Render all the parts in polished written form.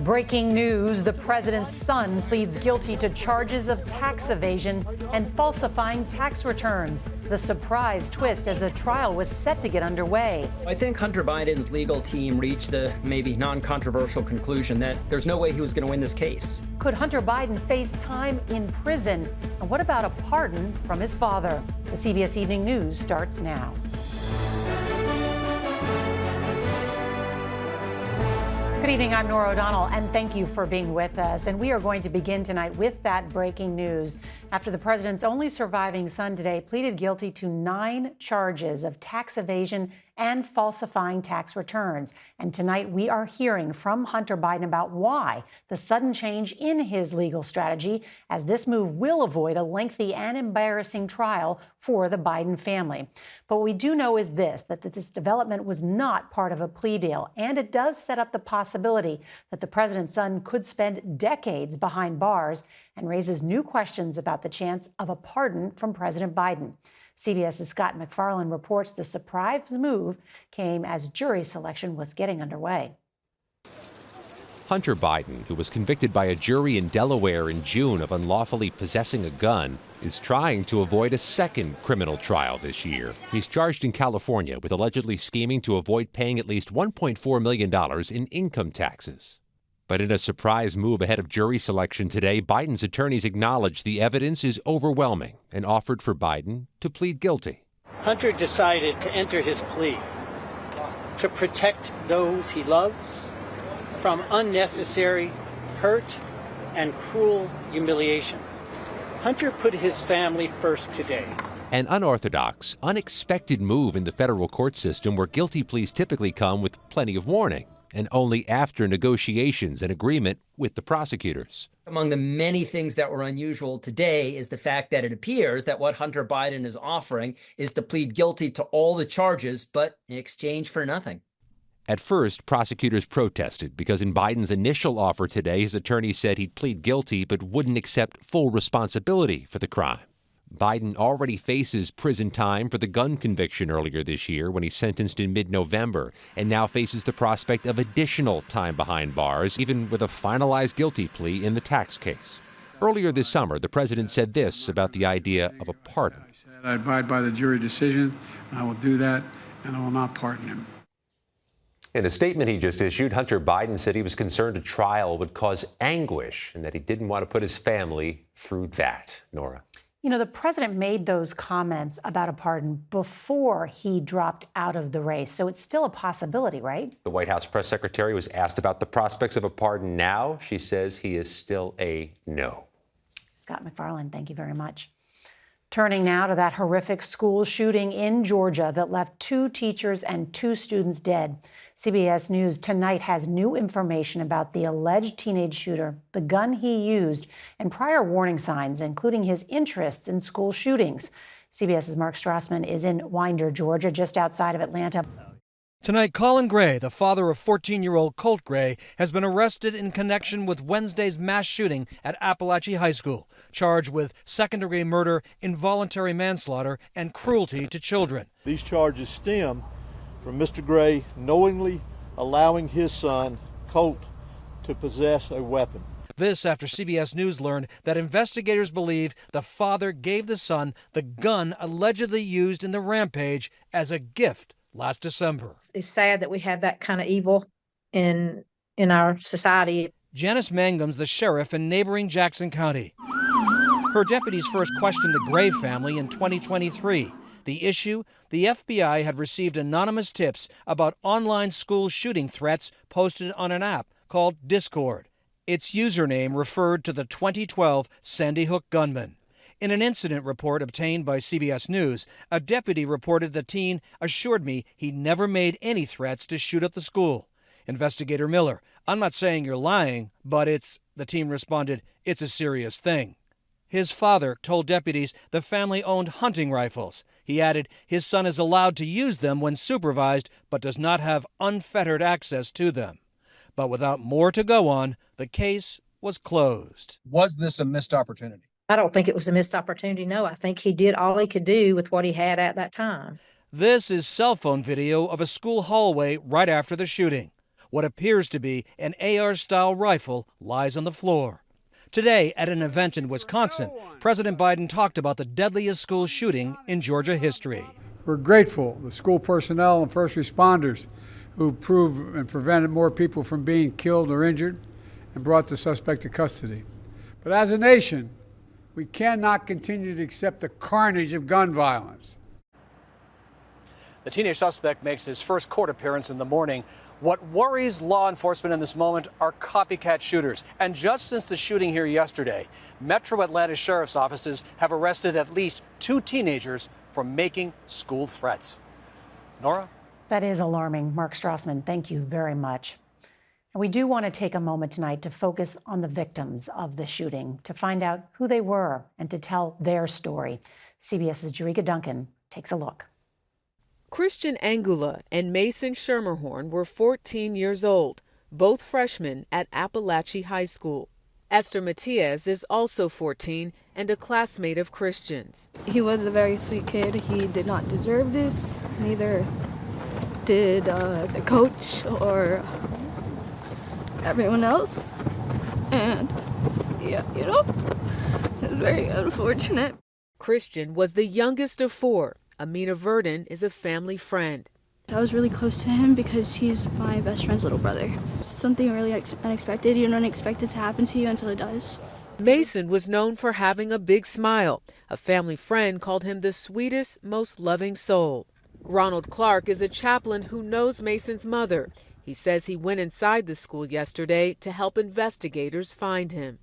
Breaking news, the president's son pleads guilty to charges of tax evasion and falsifying tax returns. The surprise twist as the trial was set to get underway. I think Hunter Biden's legal team reached the maybe non-controversial conclusion that there's no way he was going to win this case. Could Hunter Biden face time in prison? And what about a pardon from his father? The CBS Evening News starts now. Good evening, I'm Nora O'Donnell, and thank you for being with us. And we are going to begin tonight with that breaking news after the president's only surviving son today pleaded guilty to 9 charges of tax evasion and falsifying tax returns. And tonight we are hearing from Hunter Biden about why the sudden change in his legal strategy, as this move will avoid a lengthy and embarrassing trial for the Biden family. But what we do know is that this development was not part of a plea deal, and it does set up the possibility that the president's son could spend decades behind bars, and raises new questions about the chance of a pardon from President Biden. CBS's Scott McFarland reports the surprise move came as jury selection was getting underway. Hunter Biden, who was convicted by a jury in Delaware in June of unlawfully possessing a gun, is trying to avoid a second criminal trial this year. He's charged in California with allegedly scheming to avoid paying at least $1.4 million in income taxes. But in a surprise move ahead of jury selection today, Biden's attorneys acknowledged the evidence is overwhelming and offered for Biden to plead guilty. Hunter decided to enter his plea to protect those he loves from unnecessary hurt and cruel humiliation. Hunter put his family first today. An unorthodox, unexpected move in the federal court system where guilty pleas typically come with plenty of warning, and only after negotiations and agreement with the prosecutors. Among the many things that were unusual today is the fact that it appears that what Hunter Biden is offering is to plead guilty to all the charges, but in exchange for nothing. At first, prosecutors protested because in Biden's initial offer today, his attorney said he'd plead guilty but wouldn't accept full responsibility for the crime. Biden already faces prison time for the gun conviction earlier this year when he sentenced in mid-November, and now faces the prospect of additional time behind bars, even with a finalized guilty plea in the tax case. Earlier this summer, the president said this about the idea of a pardon. I abide by the jury decision. I will do that, and I will not pardon him. In a statement he just issued, Hunter Biden said he was concerned a trial would cause anguish and that he didn't want to put his family through that. Nora. You know, the president made those comments about a pardon before he dropped out of the race, so it's still a possibility, right? The White House press secretary was asked about the prospects of a pardon now. She says he is still a no. Scott McFarland, thank you very much. Turning now to that horrific school shooting in Georgia that left 2 teachers and 2 students dead. CBS News tonight has new information about the alleged teenage shooter, the gun he used, and prior warning signs, including his interests in school shootings. CBS's Mark Strassman is in Winder, Georgia, just outside of Atlanta. Tonight, Colin Gray, the father of 14-year-old Colt Gray, has been arrested in connection with Wednesday's mass shooting at Appalachia High School, charged with second-degree murder, involuntary manslaughter, and cruelty to children. These charges stem from Mr. Gray knowingly allowing his son, Colt, to possess a weapon. This after CBS News learned that investigators believe the father gave the son the gun allegedly used in the rampage as a gift last December. It's sad that we have that kind of evil in our society. Janice Mangum's the sheriff in neighboring Jackson County. Her deputies first questioned the Gray family in 2023. The issue, the FBI had received anonymous tips about online school shooting threats posted on an app called Discord. Its username referred to the 2012 Sandy Hook gunman. In an incident report obtained by CBS News, a deputy reported the teen assured me he never made any threats to shoot up the school. Investigator Miller, I'm not saying you're lying, but the teen responded, it's a serious thing. His father told deputies the family owned hunting rifles. He added his son is allowed to use them when supervised, but does not have unfettered access to them. But without more to go on, the case was closed. Was this a missed opportunity? I don't think it was a missed opportunity, no. I think he did all he could do with what he had at that time. This is cell phone video of a school hallway right after the shooting. What appears to be an AR-style rifle lies on the floor. Today, at an event in Wisconsin, President Biden talked about the deadliest school shooting in Georgia history. We're grateful, the school personnel and first responders who proved and prevented more people from being killed or injured and brought the suspect to custody. But as a nation, we cannot continue to accept the carnage of gun violence. The teenage suspect makes his first court appearance in the morning. What worries law enforcement in this moment are copycat shooters. And just since the shooting here yesterday, Metro Atlanta Sheriff's offices have arrested at least 2 teenagers for making school threats. Nora? That is alarming. Mark Strassman, thank you very much. And we do want to take a moment tonight to focus on the victims of the shooting, to find out who they were and to tell their story. CBS's Jerika Duncan takes a look. Christian Angula and Mason Schermerhorn were 14 years old, both freshmen at Appalachia High School. Esther Matias is also 14 and a classmate of Christian's. He was a very sweet kid. He did not deserve this. Neither did the coach or everyone else. And, yeah, it was very unfortunate. Christian was the youngest of 4. Amina Verdon is a family friend. I was really close to him because he's my best friend's little brother. Something really unexpected. You don't expect it to happen to you until it does. Mason was known for having a big smile. A family friend called him the sweetest, most loving soul. Ronald Clark is a chaplain who knows Mason's mother. He says he went inside the school yesterday to help investigators find him.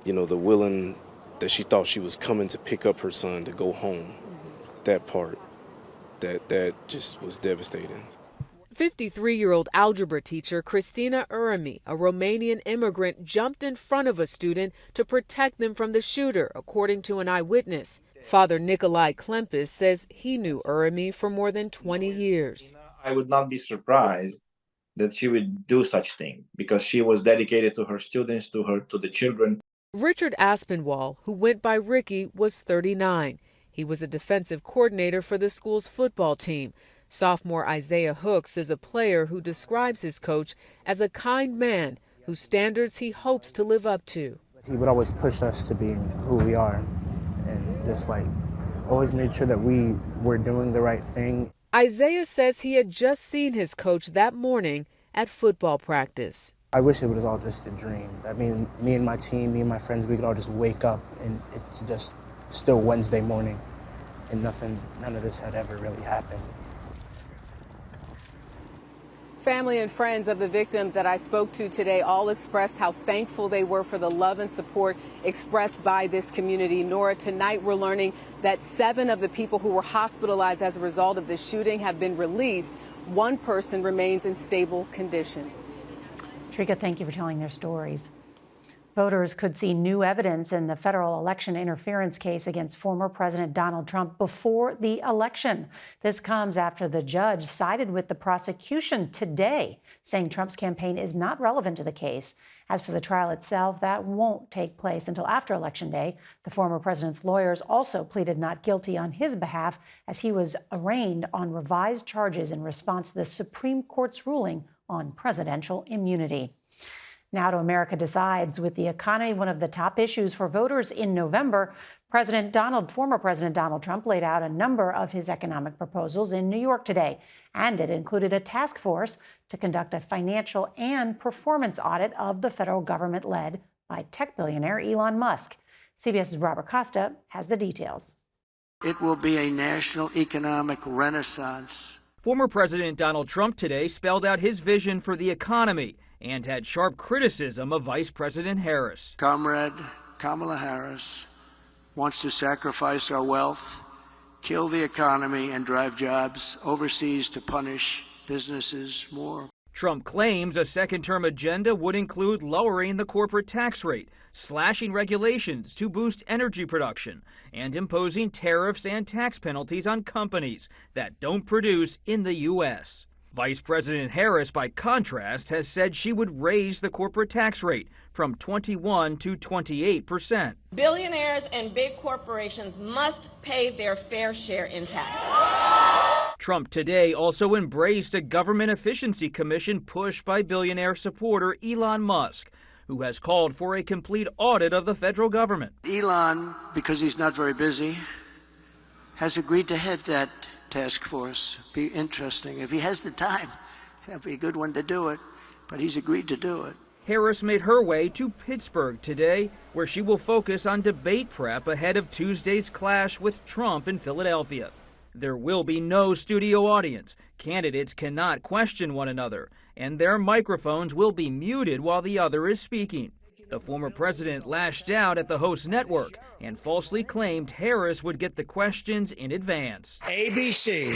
You know, the willing that she thought she was coming to pick up her son to go home, that part, that just was devastating. 53-year-old algebra teacher Christina Urami, a Romanian immigrant, jumped in front of a student to protect them from the shooter, according to an eyewitness. Father Nicolae Klempis says he knew Urami for more than 20 years. I would not be surprised that she would do such thing because she was dedicated to her students, to the children. Richard Aspinwall, who went by Ricky, was 39. He was a defensive coordinator for the school's football team. Sophomore Isaiah Hooks is a player who describes his coach as a kind man whose standards he hopes to live up to. He would always push us to being who we are and just always made sure that we were doing the right thing. Isaiah says he had just seen his coach that morning at football practice. I wish it was all just a dream. I mean, me and my team, me and my friends, we could all just wake up and it's just still Wednesday morning and none of this had ever really happened. Family and friends of the victims that I spoke to today all expressed how thankful they were for the love and support expressed by this community. Nora, tonight we're learning that 7 of the people who were hospitalized as a result of this shooting have been released. 1 person remains in stable condition. Trika, thank you for telling their stories. Voters could see new evidence in the federal election interference case against former President Donald Trump before the election. This comes after the judge sided with the prosecution today, saying Trump's campaign is not relevant to the case. As for the trial itself, that won't take place until after Election Day. The former president's lawyers also pleaded not guilty on his behalf as he was arraigned on revised charges in response to the Supreme Court's ruling on presidential immunity. Now to America Decides. With the economy one of the top issues for voters in November, former President Donald Trump laid out a number of his economic proposals in New York today, and it included a task force to conduct a financial and performance audit of the federal government led by tech billionaire Elon Musk. CBS's Robert Costa has the details. It will be a national economic renaissance. Former President Donald Trump today spelled out his vision for the economy and had sharp criticism of Vice President Harris. Comrade Kamala Harris wants to sacrifice our wealth, kill the economy, and drive jobs overseas to punish businesses more. Trump claims a second-term agenda would include lowering the corporate tax rate, slashing regulations to boost energy production, and imposing tariffs and tax penalties on companies that don't produce in the U.S. Vice President Harris, by contrast, has said she would raise the corporate tax rate from 21% to 28%. Billionaires and big corporations must pay their fair share in taxes. Trump today also embraced a government efficiency commission pushed by billionaire supporter Elon Musk, who has called for a complete audit of the federal government. Elon, because he's not very busy, has agreed to head that task force. Be interesting. If he has the time, that'd be a good one to do it, but he's agreed to do it. Harris made her way to Pittsburgh today, where she will focus on debate prep ahead of Tuesday's clash with Trump in Philadelphia. There will be no studio audience. Candidates cannot question one another, and their microphones will be muted while the other is speaking. The former president lashed out at the host network and falsely claimed Harris would get the questions in advance. ABC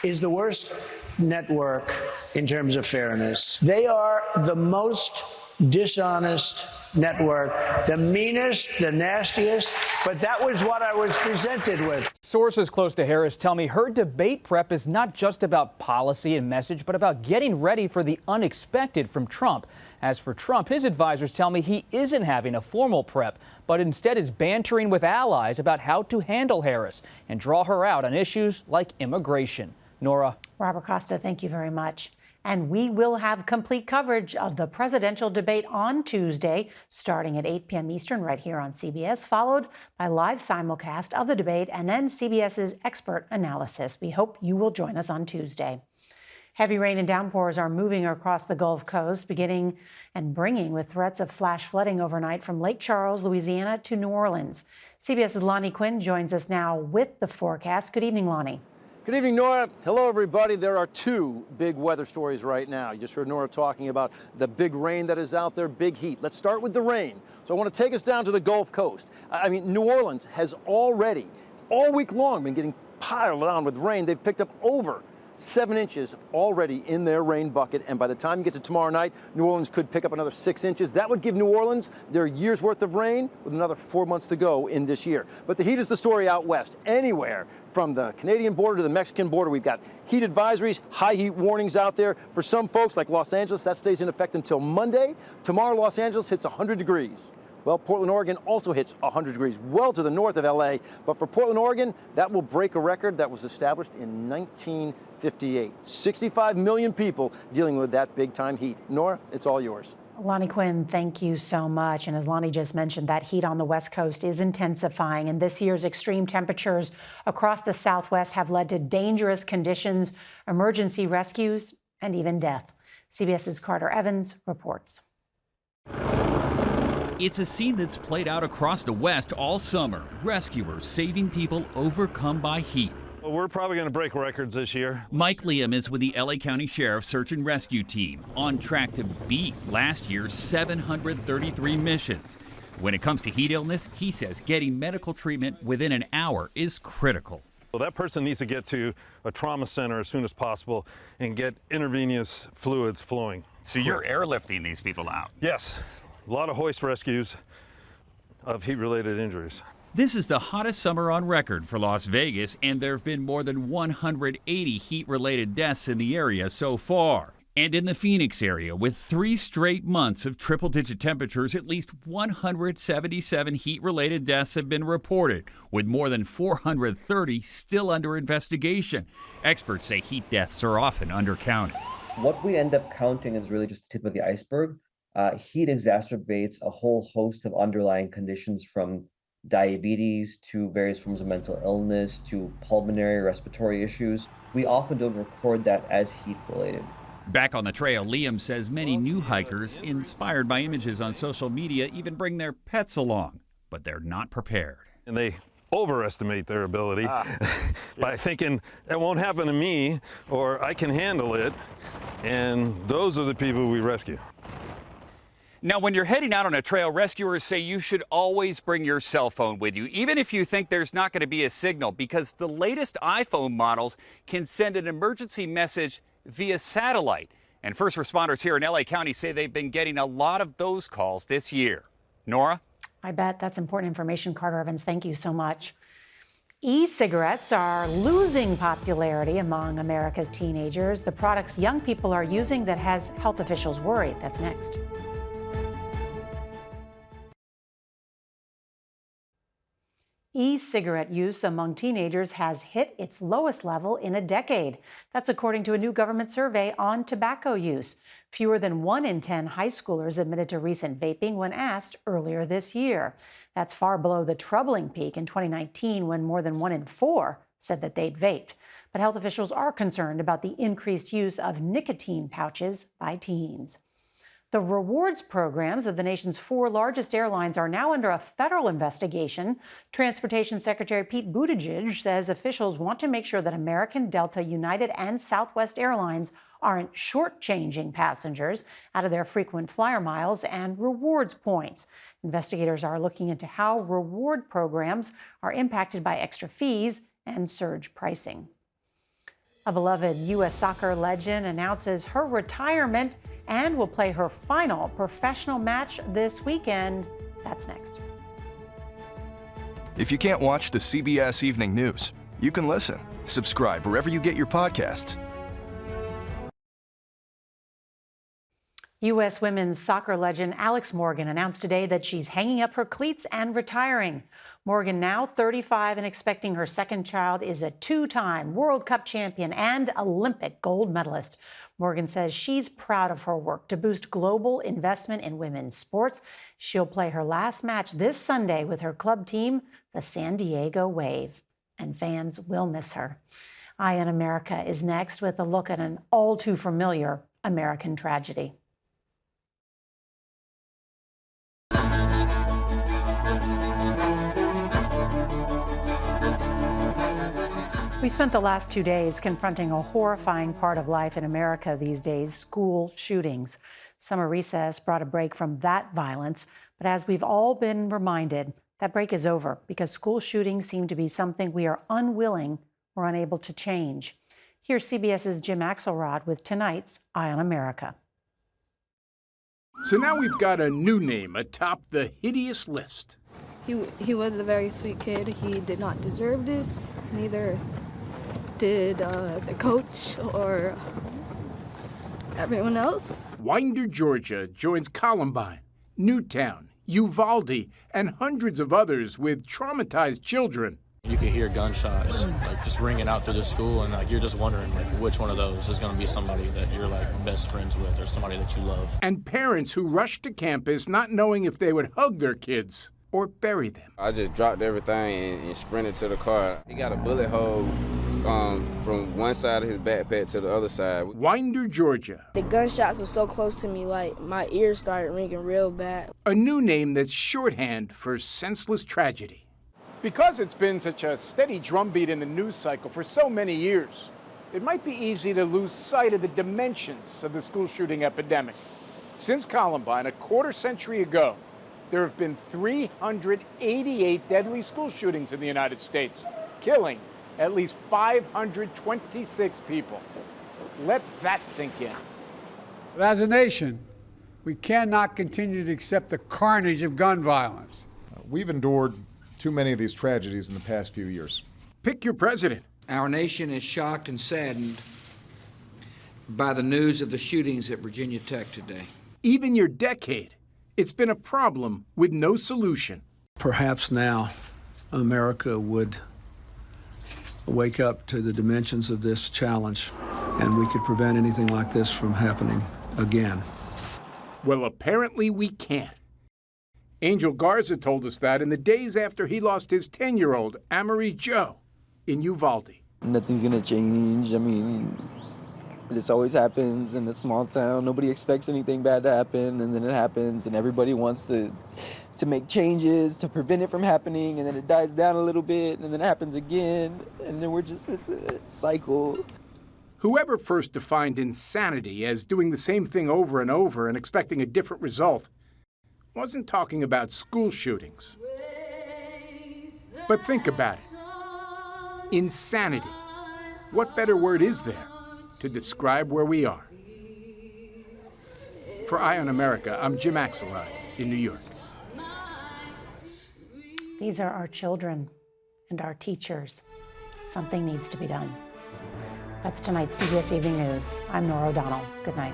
is the worst network in terms of fairness. They are the most dishonest network, the meanest, the nastiest, but that was what I was presented with. Sources close to Harris tell me her debate prep is not just about policy and message, but about getting ready for the unexpected from Trump. As for Trump, his advisors tell me he isn't having a formal prep, but instead is bantering with allies about how to handle Harris and draw her out on issues like immigration. Nora. Robert Costa, thank you very much. And we will have complete coverage of the presidential debate on Tuesday, starting at 8 p.m. Eastern right here on CBS, followed by live simulcast of the debate and then CBS's expert analysis. We hope you will join us on Tuesday. Heavy rain and downpours are moving across the Gulf Coast, beginning and bringing with threats of flash flooding overnight from Lake Charles, Louisiana to New Orleans. CBS's Lonnie Quinn joins us now with the forecast. Good evening, Lonnie. Good evening, Nora. Hello, everybody. There are two big weather stories right now. You just heard Nora talking about the big rain that is out there, big heat. Let's start with the rain. So I want to take us down to the Gulf Coast. I mean, New Orleans has already, all week long, been getting piled on with rain. They've picked up over 7 inches already in their rain bucket, and by the time you get to tomorrow night, New Orleans could pick up another 6 inches. That would give New Orleans their year's worth of rain with another 4 months to go in this year. But the heat is the story out west. Anywhere from the Canadian border to the Mexican border, we've got heat advisories, high heat warnings out there. For some folks, like Los Angeles, that stays in effect until Monday. Tomorrow, Los Angeles hits 100 degrees. Well, Portland, Oregon also hits 100 degrees, well to the north of LA. But for Portland, Oregon, that will break a record that was established in 1958. 65 million people dealing with that big-time heat. Nora, it's all yours. Lonnie Quinn, thank you so much. And as Lonnie just mentioned, that heat on the West Coast is intensifying. And this year's extreme temperatures across the Southwest have led to dangerous conditions, emergency rescues, and even death. CBS's Carter Evans reports. It's a scene that's played out across the West all summer. Rescuers saving people overcome by heat. Well, we're probably going to break records this year. Mike Liam is with the LA County Sheriff's Search and Rescue Team, on track to beat last year's 733 missions. When it comes to heat illness, he says getting medical treatment within an hour is critical. Well, that person needs to get to a trauma center as soon as possible and get intravenous fluids flowing. So you're airlifting these people out? Yes. A lot of hoist rescues of heat-related injuries. This is the hottest summer on record for Las Vegas, and there have been more than 180 heat-related deaths in the area so far. And in the Phoenix area, with 3 straight months of triple-digit temperatures, at least 177 heat-related deaths have been reported, with more than 430 still under investigation. Experts say heat deaths are often undercounted. What we end up counting is really just the tip of the iceberg. Heat exacerbates a whole host of underlying conditions, from diabetes to various forms of mental illness to pulmonary respiratory issues. We often don't record that as heat related. Back on the trail, Liam says many new hikers, inspired by images on social media, even bring their pets along, but they're not prepared. And they overestimate their ability by thinking it won't happen to me, or I can handle it. And those are the people we rescue. Now, when you're heading out on a trail, rescuers say you should always bring your cell phone with you, even if you think there's not going to be a signal, because the latest iPhone models can send an emergency message via satellite. And first responders here in LA County say they've been getting a lot of those calls this year. Nora? I bet that's important information, Carter Evans. Thank you so much. E-cigarettes are losing popularity among America's teenagers. The products young people are using that has health officials worried. That's next. E-cigarette use among teenagers has hit its lowest level in a decade. That's according to a new government survey on tobacco use. Fewer than 1 in 10 high schoolers admitted to recent vaping when asked earlier this year. That's far below the troubling peak in 2019 when more than 1 in 4 said that they'd vaped. But health officials are concerned about the increased use of nicotine pouches by teens. The rewards programs of the nation's 4 largest airlines are now under a federal investigation. Transportation Secretary Pete Buttigieg says officials want to make sure that American, Delta, United, and Southwest Airlines aren't shortchanging passengers out of their frequent flyer miles and rewards points. Investigators are looking into how reward programs are impacted by extra fees and surge pricing. A beloved U.S. soccer legend announces her retirement and will play her final professional match this weekend. That's next. If you can't watch the CBS Evening News, you can listen. Subscribe wherever you get your podcasts. U.S. women's soccer legend Alex Morgan announced today that she's hanging up her cleats and retiring. Morgan, now 35 and expecting her second child, is a 2-time World Cup champion and Olympic gold medalist. Morgan says she's proud of her work to boost global investment in women's sports. She'll play her last match this Sunday with her club team, the San Diego Wave. And fans will miss her. Eye on America is next with a look at an all too familiar American tragedy. We spent the last 2 days confronting a horrifying part of life in America these days, school shootings. Summer recess brought a break from that violence, but as we've all been reminded, that break is over because school shootings seem to be something we are unwilling or unable to change. Here's CBS's Jim Axelrod with tonight's Eye on America. So now we've got a new name atop the hideous list. He was a very sweet kid. He did not deserve this. Neither did the coach or everyone else. Winder, Georgia joins Columbine, Newtown, Uvalde, and hundreds of others with traumatized children. You can hear gunshots like just ringing out through the school, and like you're just wondering like which one of those is going to be somebody that you're like best friends with or somebody that you love. And parents who rushed to campus not knowing if they would hug their kids or bury them. I just dropped everything and sprinted to the car. He got a bullet hole from one side of his backpack to the other side. Winder, Georgia. The gunshots were so close to me, like my ears started ringing real bad. A new name that's shorthand for senseless tragedy. Because it's been such a steady drumbeat in the news cycle for so many years, it might be easy to lose sight of the dimensions of the school shooting epidemic. Since Columbine, a quarter century ago, there have been 388 deadly school shootings in the United States, killing at least 526 people. Let that sink in. But as a nation, we cannot continue to accept the carnage of gun violence. We've endured too many of these tragedies in the past few years. Pick your president. Our nation is shocked and saddened by the news of the shootings at Virginia Tech today. Even your decade. It's been a problem with no solution. Perhaps now America would wake up to the dimensions of this challenge, and we could prevent anything like this from happening again. Well, apparently we can't. Angel Garza told us that in the days after he lost his 10-year-old, Amory Joe, in Uvalde. Nothing's gonna change. I mean, this always happens in a small town. Nobody expects anything bad to happen, and then it happens, and everybody wants to make changes to prevent it from happening, and then it dies down a little bit, and then it happens again, and then it's a cycle. Whoever first defined insanity as doing the same thing over and over and expecting a different result wasn't talking about school shootings. But think about it. Insanity. What better word is there to describe where we are? For Eye on America, I'm Jim Axelrod in New York. These are our children and our teachers. Something needs to be done. That's tonight's CBS Evening News. I'm Nora O'Donnell. Good night.